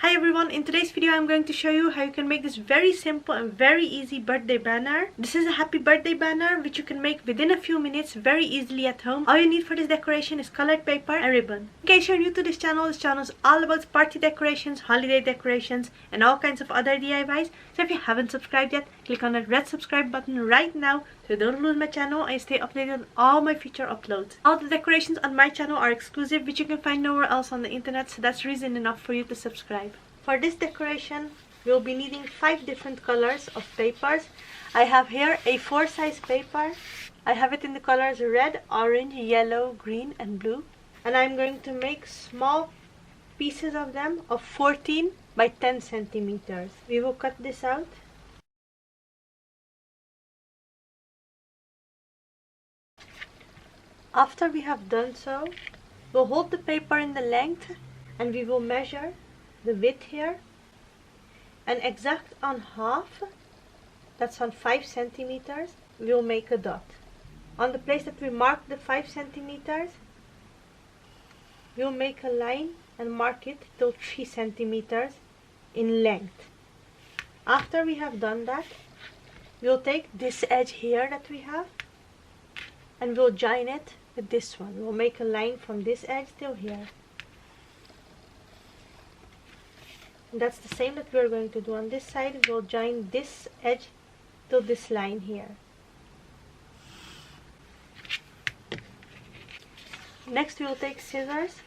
Hi everyone, in today's video I'm going to show you how you can make this very simple and very easy birthday banner. This is a happy birthday banner which you can make within a few minutes very easily at home. All you need for this decoration is colored paper and ribbon. In case you're new to this channel is all about party decorations, holiday decorations and all kinds of other DIYs. So if you haven't subscribed yet, click on that red subscribe button right now so you don't lose my channel and stay updated on all my future uploads. All the decorations on my channel are exclusive which you can find nowhere else on the internet, so that's reason enough for you to subscribe. For this decoration, we'll be needing 5 different colors of papers. I have here A4 size paper. I have it in the colors red, orange, yellow, green and blue. And I'm going to make small pieces of them of 14 by 10 centimeters. We will cut this out. After we have done so, we'll hold the paper in the length and we will measure the width here and exact on half, that's on 5 centimeters, we'll make a dot. On the place that we mark the 5 centimeters, we'll make a line and mark it till 3 centimeters in length. After we have done that, we'll take this edge here that we have and we'll join it with this one. We'll make a line from this edge till here. And that's the same that we're going to do on this side. We'll join this edge to this line here. Next we'll take scissors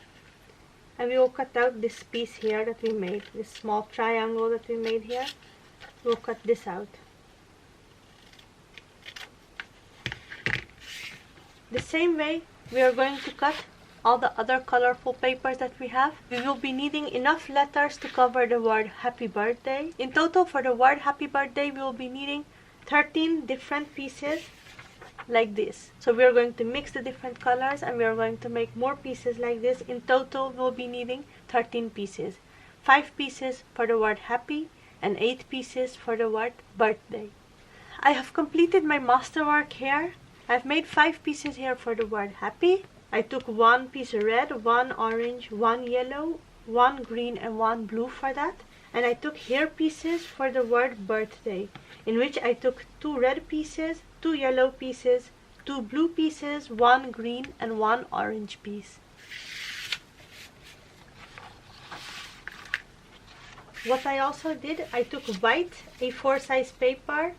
and we will cut out this piece here that we made, this small triangle that we made here. We'll cut this out. The same way we are going to cut all the other colorful papers that we have. We will be needing enough letters to cover the word happy birthday. In total for the word happy birthday we will be needing 13 different pieces like this. So we are going to mix the different colors and we are going to make more pieces like this. In total we will be needing 13 pieces. 5 pieces for the word happy and 8 pieces for the word birthday. I have completed my masterwork here. I've made 5 pieces here for the word happy. I took 1 piece red, 1 orange, 1 yellow, 1 green and 1 blue for that. And I took here pieces for the word birthday, in which I took 2 red pieces, 2 yellow pieces, 2 blue pieces, 1 green and 1 orange piece. What I also did, I took white A4 size paper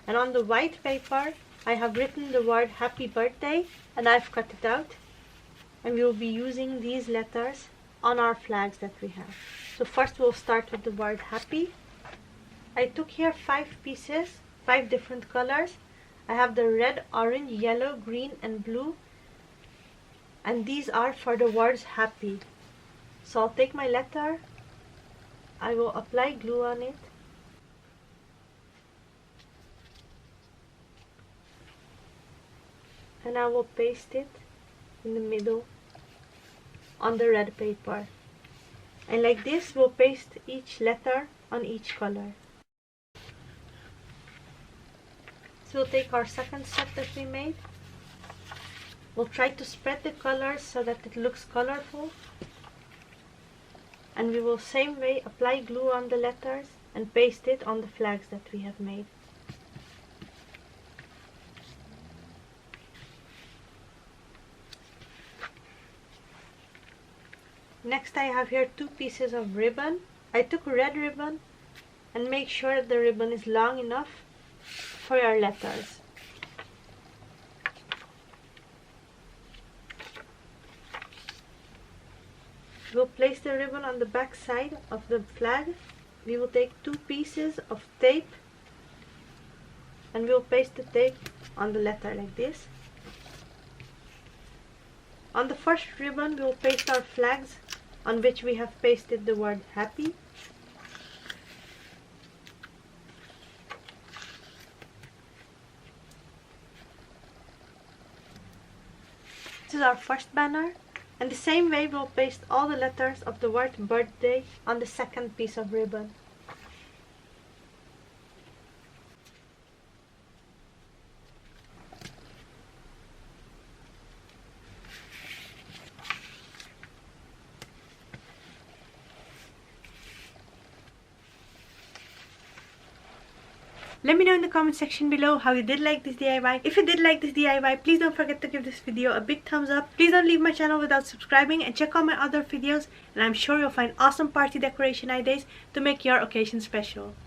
and on the white paper I have written the word happy birthday and I've cut it out. And we will be using these letters on our flags that we have. So first we'll start with the word happy. I took here 5 pieces, 5 different colors. I have the red, orange, yellow, green and blue. And these are for the words happy. So I'll take my letter, I will apply glue on it. And I will paste it in the middle on the red paper, and like this we'll paste each letter on each color. So we'll take our second set that we made. We'll try to spread the colors so that it looks colorful, and we will same way apply glue on the letters and paste it on the flags that we have made. Next I have here 2 pieces of ribbon. I took red ribbon and make sure that the ribbon is long enough for your letters. We'll place the ribbon on the back side of the flag. We will take 2 pieces of tape and we'll paste the tape on the letter like this. On the first ribbon we will paste our flags on which we have pasted the word happy. This is our first banner, and the same way we'll paste all the letters of the word birthday on the second piece of ribbon. Let me know in the comment section below how you did like this DIY. If you did like this DIY, please don't forget to give this video a big thumbs up. Please don't leave my channel without subscribing, and check out my other videos, and I'm sure you'll find awesome party decoration ideas to make your occasion special.